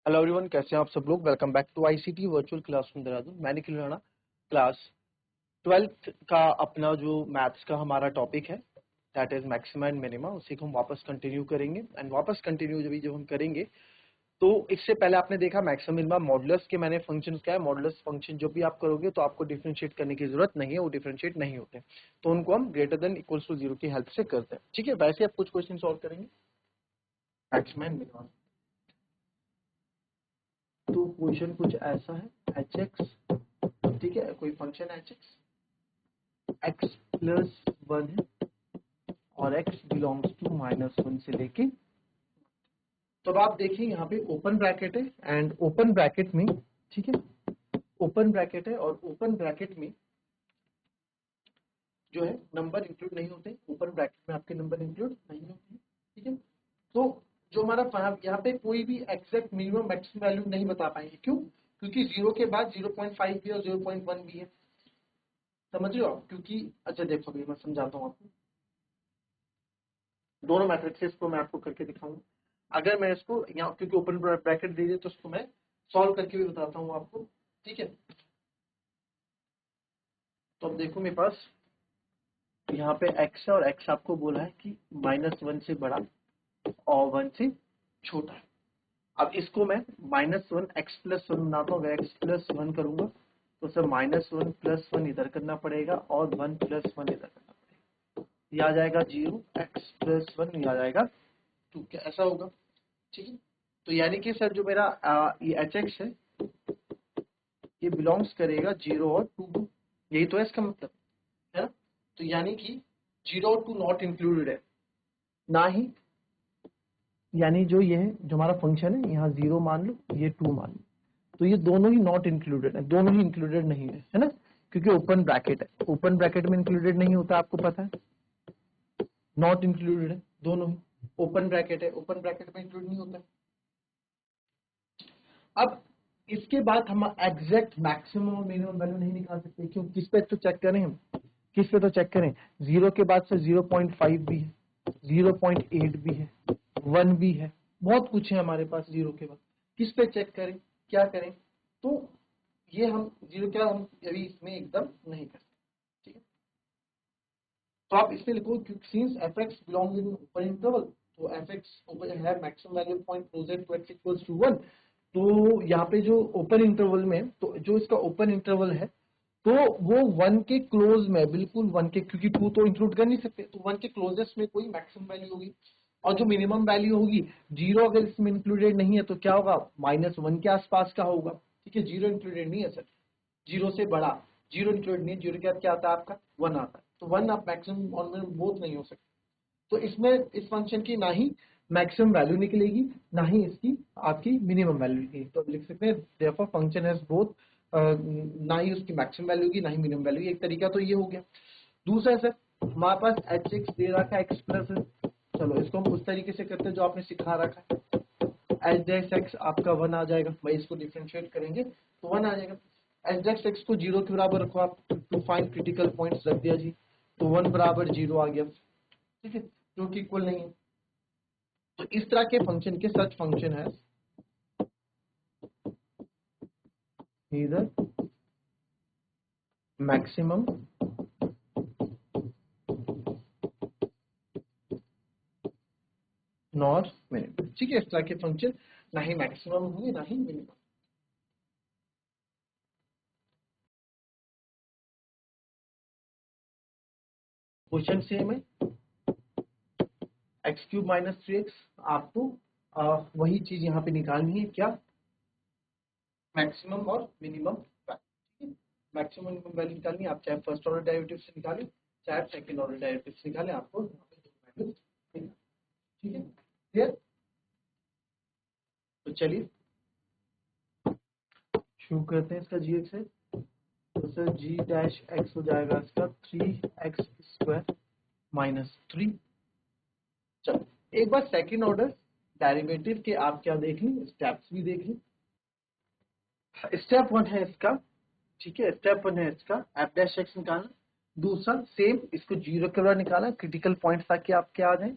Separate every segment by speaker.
Speaker 1: Hello everyone, कैसे हैं आप सब लोग। Welcome back to ICT virtual classroom Dehradun. मैं निखिल राणा। क्लास 12th का अपना जो मैथ्स का हमारा टॉपिक है that is maxima and minima, उसी को हम वापस कंटिन्यू करेंगे। एंड वापस कंटिन्यू जब हम करेंगे तो इससे पहले आपने देखा मैक्सिमा मिनिमा मॉडुलस के मैंने फंक्शन क्या है। मॉडुलस फंक्शन जो भी आप करोगे तो आपको डिफरेंशिएट करने की जरूरत नहीं है, वो डिफरेंशिएट नहीं होते, तो उनको हम ग्रेटर देन इक्वल्स टू 0 की हेल्प से करते हैं। ठीक है, वैसे आप कुछ क्वेश्चन सॉल्व करेंगे मैक्सिमा एंड मिनिमा। तो क्वेश्चन कुछ ऐसा है, एच एक्स, ठीक है, कोई फंक्शन है एच एक्स प्लस 1 है और x बिलोंग्स टू -1 से लेके। तो अब आप देखिए यहाँ पे ओपन ब्रैकेट है एंड ओपन ब्रैकेट में, ठीक है, ओपन ब्रैकेट है और ओपन ब्रैकेट में जो है नंबर इंक्लूड नहीं होते। ओपन ब्रैकेट में आपके नंबर इंक्लूड नहीं होते, ठीक है। तो जो हमारा यहाँ पे कोई भी एग्जैक्ट मिनिमम मैक्सिमम वैल्यू नहीं बता पाएंगे। क्यों? क्योंकि 0 के बाद 0.5 भी और 0.1 भी है, समझ रहे हो आप। क्योंकि अच्छा देखो अभी मैं समझाता हूँ आपको, दोनों मैट्रिक्सेस को मैं आपको करके दिखाऊंगा। अगर मैं इसको यहाँ क्योंकि ओपन ब्रैकेट दे दिए तो इसको मैं सॉल्व करके भी बताता हूँ आपको, ठीक है। तो अब देखो मेरे पास यहाँ पे x है और x आपको बोला है कि -1 से बड़ा और 1 से छोटा है। अब इसको मैं -1 x प्लस 1 बनाता हूँ। x प्लस 1 करूंगा तो सर -1 प्लस 1 इधर करना पड़ेगा और 1 प्लस 1 इधर करना पड़ेगा। ये आ जाएगा 0, x प्लस 1 ये आ जाएगा 2। क्या ऐसा होगा? ठीक है। तो यानी कि सर जो मेरा ये एच एक्स है ये बिलोंग्स करेगा 0 और 2 को। यही तो है इसका मतलब, है ना। तो यानी कि 0 और 2 नॉट इंक्लूडेड है ना ही, यानी जो ये है जो हमारा फंक्शन है, यहाँ 0 मान लो, ये 2 मान लो, तो ये दोनों ही नॉट इंक्लूडेड है, दोनों ही इंक्लूडेड नहीं है ना। क्योंकि ओपन ब्रैकेट है, ओपन ब्रैकेट में इंक्लूडेड नहीं होता, आपको पता है। नॉट इंक्लूडेड है दोनों ही। ओपन ब्रैकेट है, ओपन ब्रैकेट में इंक्लूड नहीं होता है। अब इसके बाद हम एग्जैक्ट मैक्सिमम और मिनिमम वैल्यू नहीं निकाल सकते। क्यों? किस पे तो चेक करें हम, किस पे तो चेक करें। 0 के बाद से 0.5 भी है, 0.8 भी है, 1 भी है, बहुत कुछ है हमारे पास 0 के बाद। किस पे चेक करें, क्या करें? तो ये हम 0 क्या हम अभी इसमें एकदम नहीं कर सकते, ठीक है। तो आप इसमें लिखो since f x belong in open interval, तो एफ एक्स है maximum value point closer to x equals to 1। तो यहाँ पे जो ओपन इंटरवल में, तो जो इसका ओपन इंटरवल है तो वो 1 के क्लोज में, बिल्कुल 1 के, क्योंकि 2 तो इंक्लूड कर नहीं सकते, तो 1 के क्लोजेस्ट में कोई मैक्सिमम वैल्यू होगी। और जो मिनिमम वैल्यू होगी 0 अगर इसमें इंक्लूडेड नहीं है तो क्या होगा, -1 के आसपास का होगा, ठीक है। 0 इंक्लूडेड नहीं है सर, 0 से बड़ा, 0 इंक्लूडेड नहीं है। 0 के बाद क्या आता है आपका 1 आता है, तो 1 आप मैक्सिमम और मिनिमम बोथ नहीं हो सकते। तो इसमें इस फंक्शन की ना ही मैक्सिमम वैल्यू निकलेगी ना ही इसकी आपकी मिनिमम वैल्यू निकलेगी। तो लिख सकते हैं देयरफॉर फंक्शन हैज बोथ, ना ही उसकी मैक्सिमम वैल्यू की ना ही मिनिमम वैल्यू। एक तरीका तो ये हो गया। दूसरा सर हमारे पास एच एक्स दे रखा है, एक्स प्लस है। चलो इसको हम उस तरीके से करते हैं जो आपने सिखा रखा है। एच डेक्स एक्स आपका 1 आ जाएगा, भाई इसको डिफ्रेंशिएट करेंगे तो 1 आ जाएगा। एच डेक्स एक्स को 0 के बराबर रखो आप, टू फाइंड क्रिटिकल पॉइंट्स रख दिया जी, तो 1 बराबर 0 आ गया, ठीक है, जो कि इक्वल नहीं है। तो इस तरह के फंक्शन के सच फंक्शन है इधर मैक्सिमम नॉट मिनिमम, ठीक है। इस तरह के फंक्शन ना ही मैक्सिमम होंगे ना ही मिनिमम। क्वेश्चन सेम है, एक्स क्यूब माइनस 3x। आपको वही चीज यहाँ पे निकालनी है, क्या, मैक्सिमम और मिनिमम वैल्यू, ठीक है। मैक्सिमम मिनिमम वैल्यू निकालनी है, आप चाहे फर्स्ट ऑर्डर डेरिवेटिव से निकालें चाहे सेकंड ऑर्डर डेरिवेटिव से निकालें, आपको यहाँ पे दो वैल्यू निकालनी, ठीक है, क्लियर। तो चलिए शुरू करते हैं इसका जी एक्स है। तो सर जी डैश एक्स हो जाएगा इसका 3x² माइनस 3। चलो एक बार सेकंड ऑर्डर डेरिवेटिव के आप क्या देख लें, स्टेप्स भी देख लें। स्टेप 1 है इसका, ठीक है, स्टेप 1 है इसका एफ डैश एक्स निकालना। दूसरा सेम इसको 0 के बराबर निकालना, क्रिटिकल पॉइंट्स ताकि आपके आ जाए।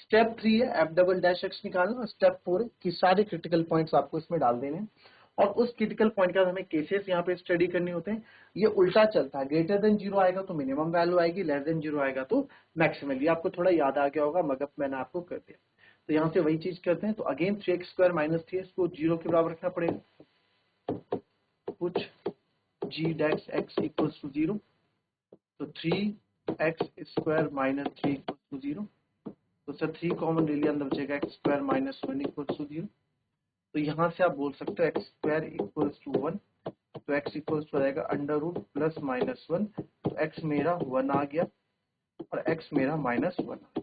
Speaker 1: स्टेप 3 है एफ डबल डैश एक्स निकालना, और स्टेप 4 है कि सारे क्रिटिकल पॉइंट्स आपको इसमें डाल देने हैं, और उस क्रिटिकल पॉइंट का हमें केसेस यहाँ पे स्टडी करने होते हैं। ये उल्टा चलता है, ग्रेटर देन 0 आएगा तो मिनिमम वैल्यू आएगी, लेस देन 0 आएगा तो मैक्सिमम। ये आपको थोड़ा याद आ गया होगा, मगर मैंने आपको कर दिया। तो यहाँ से वही चीज करते हैं। तो अगेन 3x स्क्वायर माइनस 3 को 0 के बराबर रखना पड़ेगा, कुछ g dash x equals to 0, तो 3x square minus 3 equals to 0, तो सर 3 कॉमन ले लिया, अंदर बचेगा x square minus 1 equals to 0। तो यहाँ से आप बोल सकते हो x स्क्वायर इक्वल्स टू 1, तो x इक्वल्स टू आएगा अंडर रूट प्लस माइनस 1, तो x मेरा 1 आ गया और x मेरा माइनस 1 आ गया।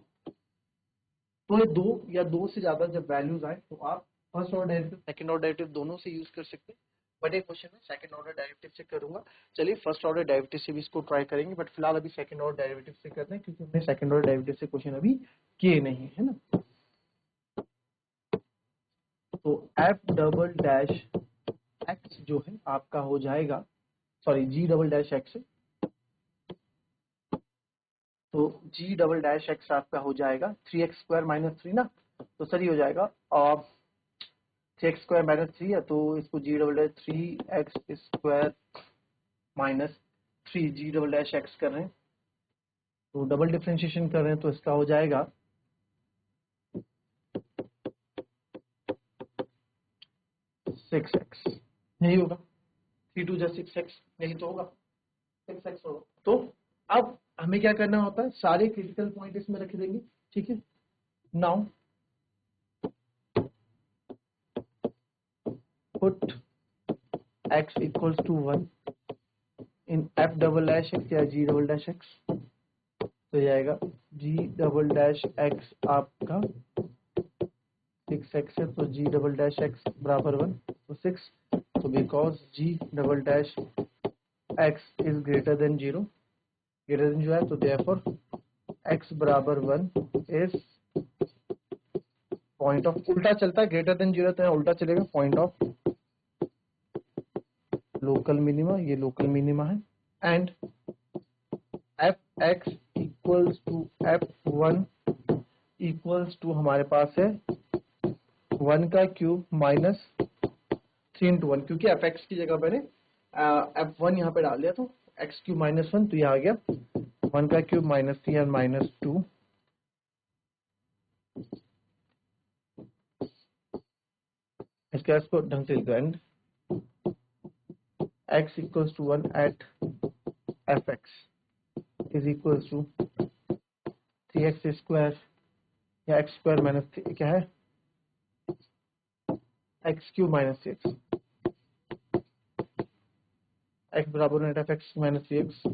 Speaker 1: तो ये दो या दो से ज्यादा जब वैल्यूज आए तो आप first order derivative second order derivative दोनों से यूज कर सकते हैं, बट एक क्वेश्चन में सेकंड ऑर्डर डेरिवेटिव से करूंगा। चलिए फर्स्ट ऑर्डर डेरिवेटिव से भी इसको ट्राई करेंगे, बट फिलहाल अभी सेकंड ऑर्डर डेरिवेटिव से करते हैं, क्योंकि हमने सेकंड ऑर्डर डेरिवेटिव से क्वेश्चन अभी किए नहीं है ना। तो एफ डबल डैश एक्स जो है आपका हो जाएगा, सॉरी जी डबल डैश एक्स, तो जी डबल डैश एक्स आपका हो जाएगा 3x स्क्वायर माइनस 3 ना, तो सर ये हो जाएगा 3x स्क्वायर माइनस 3 है, तो इसको G double dash 3x square minus 3 G double dash X कर रहे हैं, तो डबल डिफ्रेंशिएशन कर रहे हैं, तो इसका हो जाएगा 6x, यही होगा 3 2 6x, यही तो होगा 6x होगा। तो अब हमें क्या करना होता है, सारे क्रिटिकल पॉइंट इसमें रख देंगे, ठीक है। Now put x equals to 1 in f double dash x या g डबल डैश एक्स, तो जाएगा g डबल डैश x आपका 6x है, तो g डबल डैश x बराबर 1, तो 6, तो because g double dash x is greater than 0, greater than जो है, तो देयरफॉर x बराबर 1 इज पॉइंट ऑफ, उल्टा चलता है, ग्रेटर देन 0 तो उल्टा चलेगा, पॉइंट ऑफ लोकल मिनिमा, ये लोकल मिनिमा है। And f x equals to f1 equals to हमारे पास है 1 का क्यूब माइनस 3 इंटू 1, क्योंकि एफ एक्स की जगह मैंने f1 यहाँ पे डाल दिया, तो x क्यूब माइनस 1, तो ये आ गया 1 का क्यूब माइनस 3 और माइनस 2, इसके इसको ढंग से लिखो, and x equals to 1 at f x is equals to 3x square या x स्क्वायर माइनस क्या है, x क्यूब माइनस 6, x बराबर at f x minus 3x,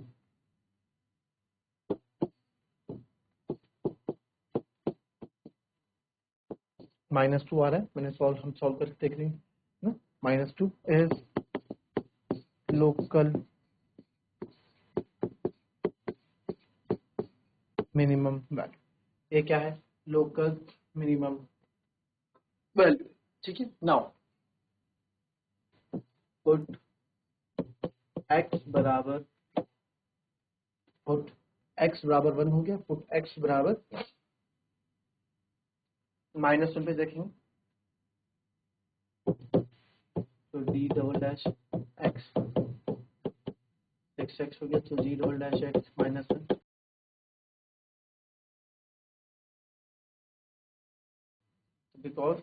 Speaker 1: minus 2 आ रहा है, मैंने हम सॉल्व करके देख लेंगे ना। Minus 2 is local minimum value, ये क्या है, लोकल मिनिमम वैल्यू, ठीक है। नाउ पुट x बराबर, पुट x बराबर 1 हो गया, पुट x बराबर माइनस 1 पे देखेंगे, तो d double dash x 6x हो गया, तो g double dash x minus 1, because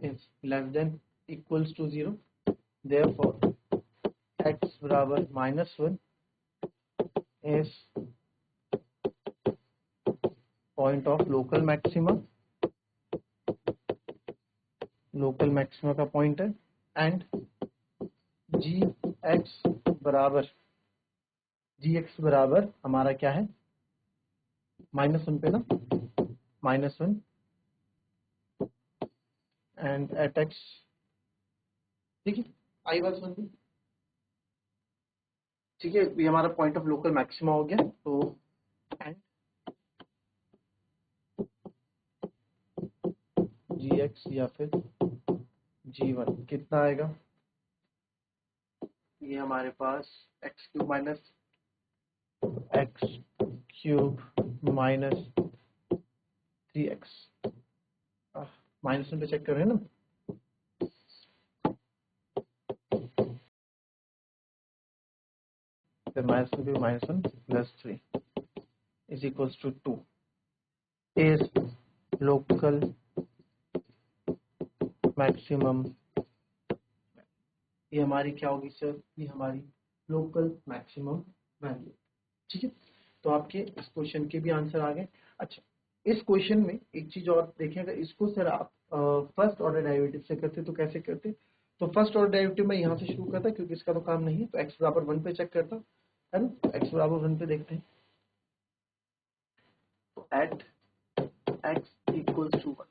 Speaker 1: is less than equals to 0, therefore x बराबर minus 1 is point of local maxima, local maxima का पॉइंट है। एंड जी एक्स बराबर हमारा क्या है, माइनस 1 पे ना, माइनस 1, एंड एट एक्स, ठीक है, आई बस 1, ठीक है, ये हमारा पॉइंट ऑफ लोकल मैक्सिमा हो गया। तो एंड जी एक्स या फिर g1 कितना आएगा, ये हमारे पास X cube minus X cube minus 3x, -1 पे चेक कर रहे हैं ना, फिर -1 पे -1 plus 3 is equals to 2 is local maximum. ये हमारी क्या होगी सर, ये हमारी लोकल मैक्सिमम वैल्यू। ठीक है, तो आपके इस क्वेश्चन के भी आंसर आ गए। अच्छा, इस क्वेश्चन में एक चीज और देखें, अगर इसको सर आप फर्स्ट ऑर्डर डेरिवेटिव से करते तो कैसे करते। तो फर्स्ट ऑर्डर डेरिवेटिव में यहाँ से शुरू करता, क्योंकि इसका तो काम नहीं है, तो x बराबर 1 पे चेक करता है ना, तो x बराबर 1 पे देखते हैं, तो एट x इक्वल्स टू 1,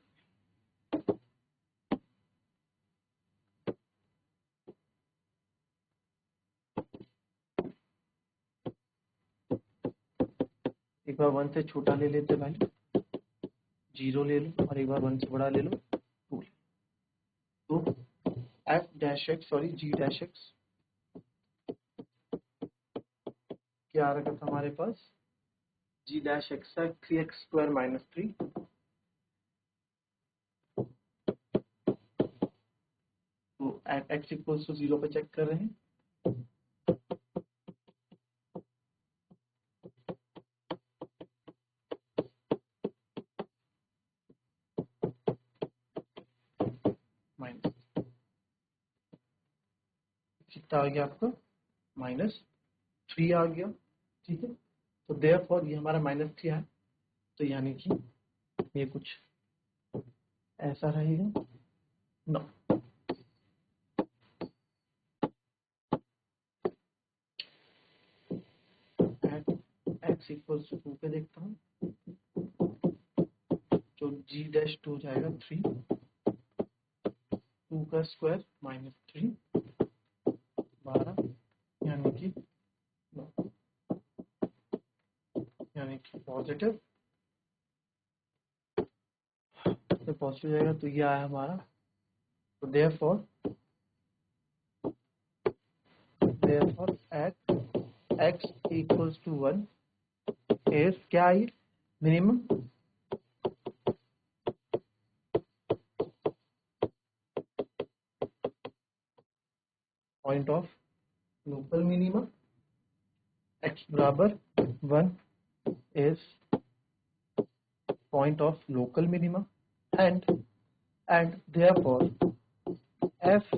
Speaker 1: एक बार 1 से छोटा ले लेते भाई, 0 ले लो, और एक बार 1 से बड़ा ले लो, 2 ले लो। तो f dash x, sorry g dash x क्या आ रखा था हमारे पास, g डैश x है 3x स्क्वायर माइनस 3, तो एट x इक्वल्स टू 0 पे चेक कर रहे हैं, माइनस कितना आ गया आपका, -3 आ गया। ठीक है, तो देयरफॉर ये हमारा -3 है, तो यानी कि ये कुछ ऐसा रहेगा, no at x equals to 2 पे देखता हूँ, जो g डैश 2 हो जाएगा 3, 2 का स्क्वायर -3 12, यानी कि no, यानी कि पॉजिटिव, तो पॉजिटिव जाएगा, तो ये आया हमारा, तो therefore at x equals to 1 is क्या आई, minimum point of local minima, x बराबर 1 is point of local minima, and therefore f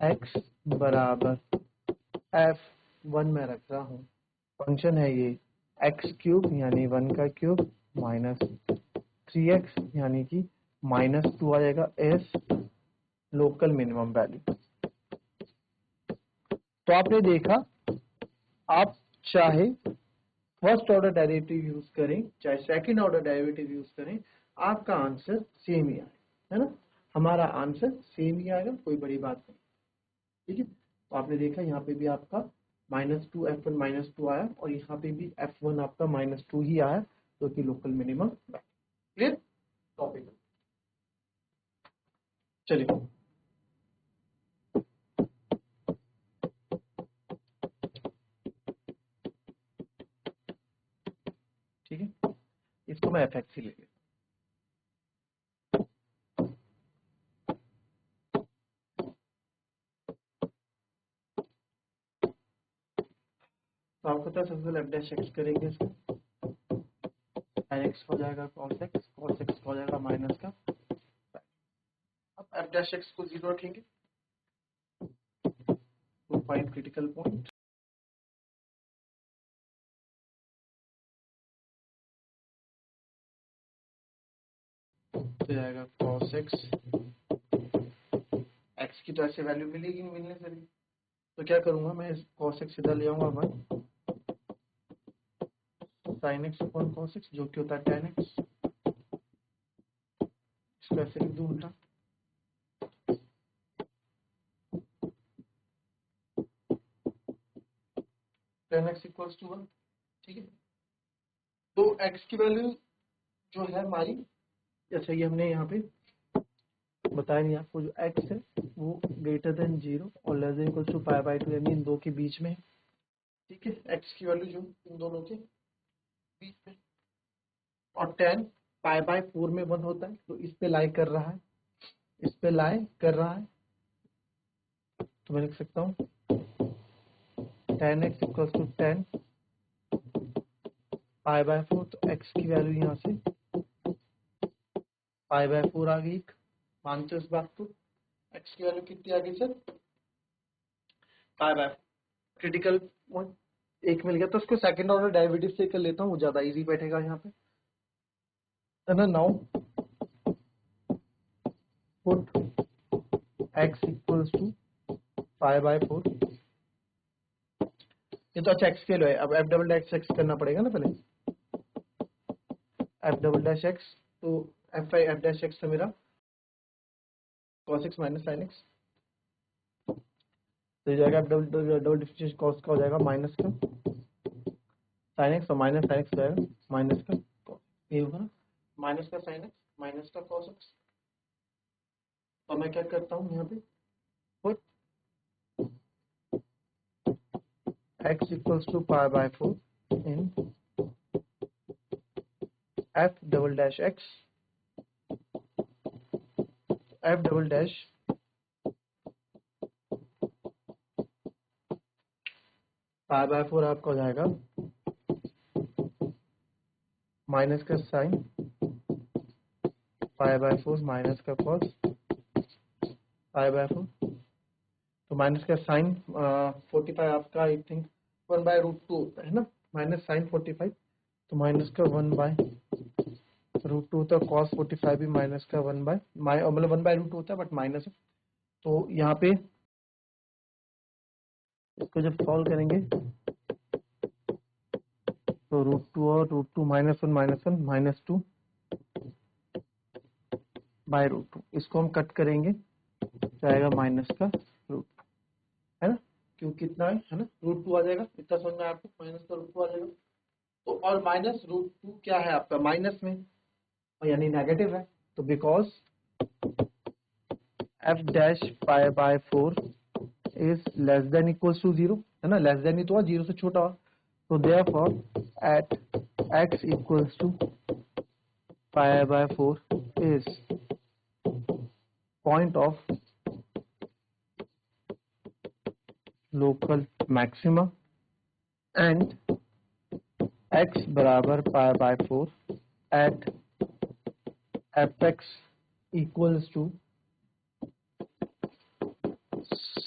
Speaker 1: x बराबर f1 में रख रहा हूँ, फंक्शन है ये x क्यूब यानी 1 का क्यूब माइनस 3x यानी कि -2 आ जाएगा एस लोकल मिनिमम वैल्यू। तो आपने देखा, आप चाहे फर्स्ट ऑर्डर डेरिवेटिव यूज करें चाहे सेकंड ऑर्डर डेरिवेटिव यूज करें, आपका आंसर सेम ही आए, है ना, हमारा आंसर सेम ही आएगा, कोई बड़ी बात नहीं। ठीक है, तो आपने देखा यहाँ पे भी आपका -2 f1 -2 आया, और यहाँ पे भी f1 आपका -2 ही आया, जो कि लोकल मिनिमम। क्लियर टॉपिक, चलिए ठीक है, इसको मैं fx ही ले लेता हूँ। तो आपको पता है, सबसे पहले f डैश x करेंगे, इसको sin x हो जाएगा cos x हो जाएगा माइनस का, अब f डैश x को 0 रखेंगे, तो फाइंड क्रिटिकल पॉइंट, तो जाएगा cos x, x की तो ऐसे वैल्यू मिलेगी नहीं, मिलने से भी, तो क्या करूंगा मैं, इस cos x सीधा ले आऊंगा 1 sin x upon cos x, जो कि होता है tan x, इसको ऐसे लिख दूं उल्टा, tan x इक्वल्स टू 1। ठीक है, तो x की वैल्यू जो है हमारी, अच्छा ये हमने यहाँ पे बताया नहीं आपको, जो x है वो ग्रेटर देन 0 और less than equals to pi by 2, यानी इन दो के बीच में है। ठीक है, x की वैल्यू जो इन दोनों के बीच में, और 10 पाई बाय 4 में 1 होता है, तो इस पे लाई कर रहा है, इस पे लाई कर रहा है। तो मैं लिख सकता हूँ 10x equals to 10 pi by 4, तो x की वैल्यू यहाँ से पाई बाय 4 आ गई। मानते हो इस बात को? x की वैल्यू कितनी आ गई sir? Pi by 4। Critical point एक मिल गया, तो उसको सेकंड ऑर्डर डेरिवेटिव से कर लेता हूँ, वो ज्यादा इजी बैठेगा यहाँ पे, है ना। Now put x equals to pi by 4। ये तो अच्छा x के लिए है, अब f डबल डैश x करना पड़ेगा ना पहले, f डबल डैश x, तो f डैश x है मेरा cos x minus sin x, तो ये जाएगा डबल डबल डिफरेंशिएशन cos का हो जाएगा माइनस का sin x, और माइनस sin x हो जाएगा माइनस का cos, ये होगा ना, माइनस का sin x माइनस का cos x। तो मैं क्या करता हूँ यहाँ पे, put x equals to pi by 4 in f double dash x, f double dash pi by 4 आपका हो जाएगा माइनस का साइन पाई बाय 4 माइनस का cos पाई बाय 4, तो माइनस का साइन 45 आपका आई थिंक 1 बाय रूट 2 होता है ना, माइनस साइन 45, तो माइनस का 1 बाय रूट 2 होता है, cos 45 भी माइनस का 1 बाय मतलब 1 बाय रूट 2 होता है बट माइनस है। तो यहाँ पे इसको जब सॉल्व करेंगे तो रूट 2 और root 2 minus 1 minus 2 by root 2, इसको हम कट करेंगे जाएगा माइनस का रूट, है ना, क्यों कितना है ना, रूट 2 आ जाएगा, इतना समझ में आपको, माइनस का रूट 2 आ जाएगा। तो और माइनस रूट 2 क्या है आपका माइनस में, यानी नेगेटिव है, तो because f dash pi by 4 is less than equals to 0, है ना, लेस देन ही तो हुआ, 0 से छोटा हुआ, तो therefore at x equals to pi by 4 is point of local maxima and x बराबर pi by 4 at fx equals to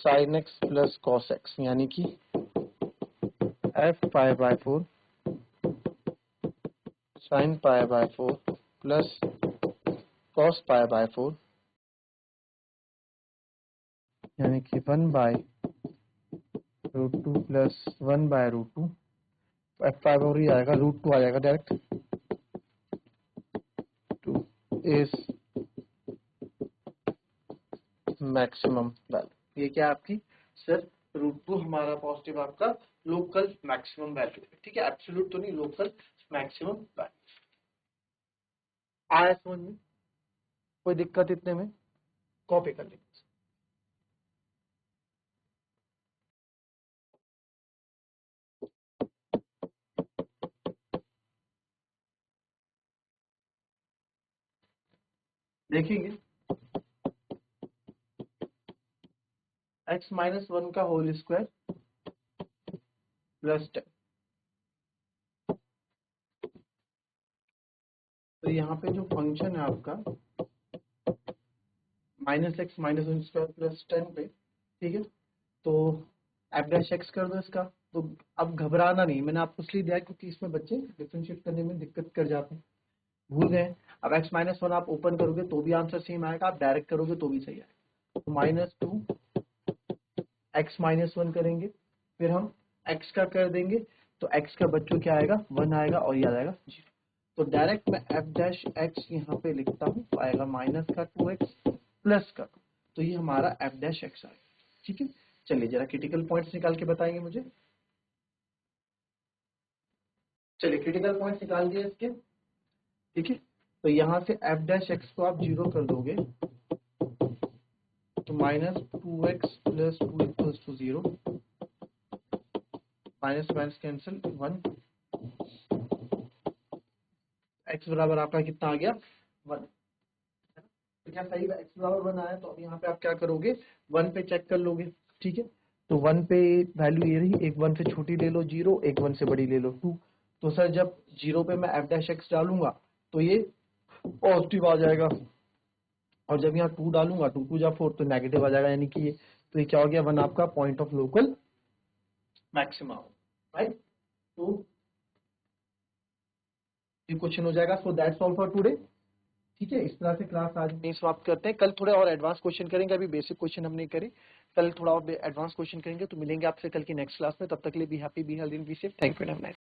Speaker 1: sin x plus cos x, यानी कि f pi by 4 sin pi by 4 plus cos pi by 4, यानी कि 1 by root 2 plus 1 by root 2, f pi by 4 ही आएगा, root 2 आ जाएगा direct, 2 is maximum value. ये क्या आपकी सर, रूट 2 हमारा पॉजिटिव आपका लोकल मैक्सिमम वैल्यू है, ठीक है, एब्सोल्यूट तो नहीं, लोकल मैक्सिमम वैल्यू। आया समझ में? कोई दिक्कत इतने में? कॉपी कर लेंगे। देखेंगे x माइनस 1 का होल स्क्वायर प्लस 10, तो यहाँ पे जो फंक्शन है आपका minus x minus 1 square plus 10 पे, ठीक है, तो एफ डैश एक्स कर दो इसका। तो अब घबराना नहीं, मैंने आपको इसलिए दिया क्योंकि इसमें बच्चे डिफरेंशिएट करने में दिक्कत कर जाते हैं, भूल गए। अब x माइनस 1 आप ओपन करोगे तो भी आंसर सेम आएगा, आप डायरेक्ट करोगे तो भी सही आएगा। तो माइनस 2 एक्स माइनस 1 करेंगे, फिर हम x का कर देंगे, तो x का बच्चों क्या आएगा, 1 आएगा, और ये आ जाएगा 0। तो डायरेक्ट मैं एफ डैश एक्स यहाँ पे लिखता हूँ, आएगा माइनस का 2x प्लस का, तो ये हमारा एफ डैश एक्स आएगा, ठीक है। चलिए जरा क्रिटिकल पॉइंट्स निकाल के बताएंगे मुझे। चलिए क्रिटिकल पॉइंट्स निकाल दिए इसके, ठीक है। तो यहाँ से एफ डैश एक्स को आप 0 कर दोगे, तो minus 2x plus 2 equals to 0, minus minus cancel 1, x बराबर आपका कितना आ गया 1, तो क्या सही x बराबर 1 आया। तो अब यहाँ पे आप क्या करोगे 1 पे चेक कर लोगे, ठीक है। तो 1 पे वैल्यू ये रही, एक 1 से छोटी ले लो 0, एक 1 से बड़ी ले लो 2। तो सर जब 0 पे मैं f डैश x डालूंगा तो ये पॉजिटिव आ जाएगा, और जब यहाँ 2 डालूंगा 2 2 जा 4 तो नेगेटिव आ जाएगा, यानी कि ये, तो ये क्या हो गया 1 आपका point of local maxima, right. तो ये क्वेश्चन हो जाएगा। So that's all for today, ठीक है। इस तरह से क्लास आज नहीं समाप्त करते हैं, कल थोड़े और एडवांस क्वेश्चन करेंगे, अभी बेसिक क्वेश्चन हम नहीं करे, कल थोड़ा और एडवांस क्वेश्चन करेंगे। तो मिलेंगे आपसे कल की नेक्स्ट क्लास में, तब तक के लिए be happy, be healthy, be safe. Thank you.